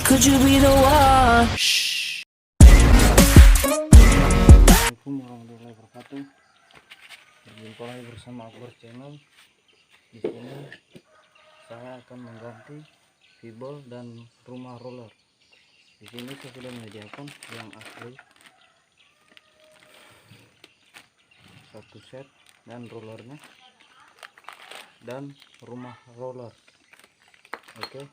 could you be the one? Assalamualaikum warahmatullahi wabarakatuh. Berjumpa lagi bersama Akbar channel. Di sini saya akan mengganti Vibelt dan Rumah Roler. Di sini saya sudah menyediakan yang asli satu set dan rollernya dan Rumah Roler. Oke.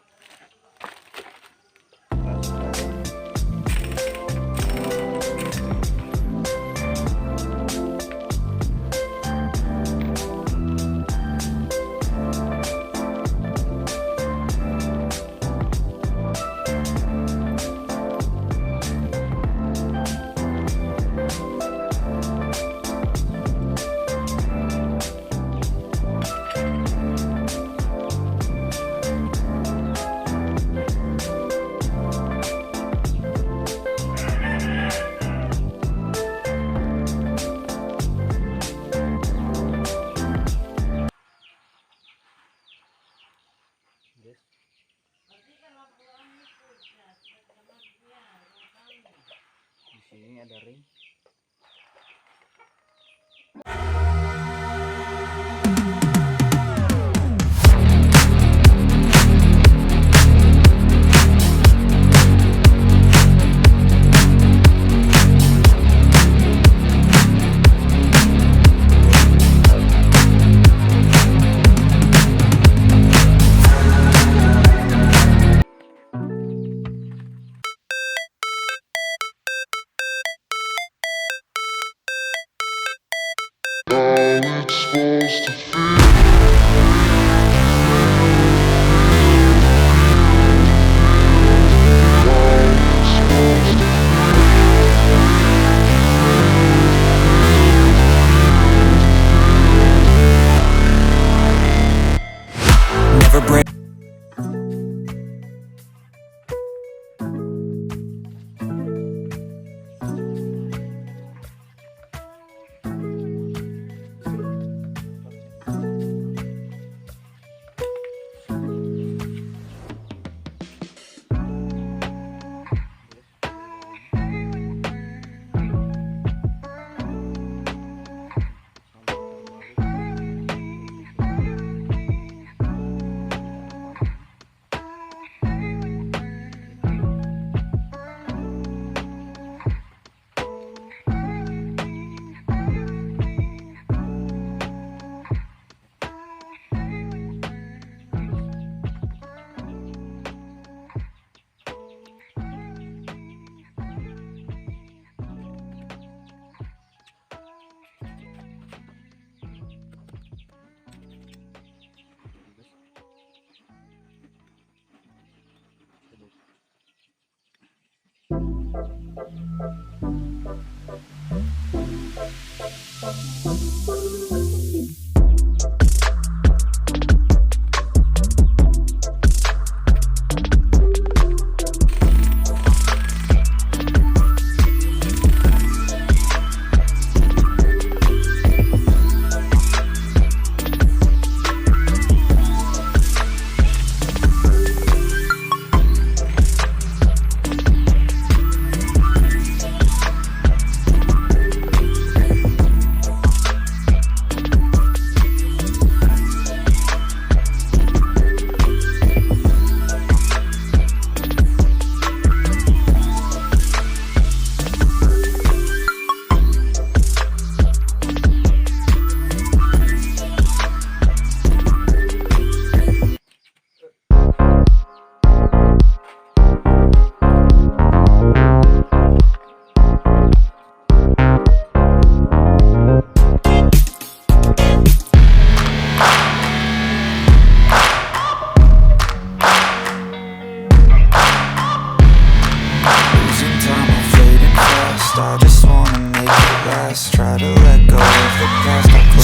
Di sini ada ring.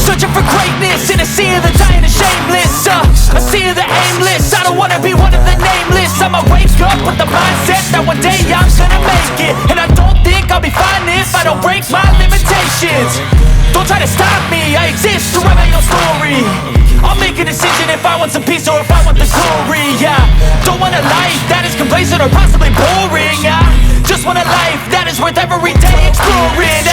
Searching for greatness in a sea of the dying and shameless, a sea of the aimless. I don't wanna be one of the nameless. I'ma wake up with the mindset that one day I'm gonna make it. And I don't think I'll be fine if I don't break my limitations. Don't try to stop me, I exist to write my own story. I'll make a decision if I want some peace or if I want the glory. Yeah, don't want a life that is complacent that are possibly boring. I just want a life that is worth every day exploring.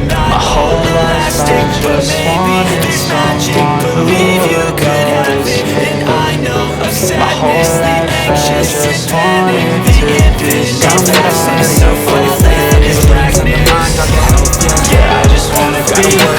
My whole life's lasting, but maybe this magic. Believe you could have it, and I know of sadness, the anxious and panic, the infinite complex myself, all that is pregnant. Yeah, I just wanna be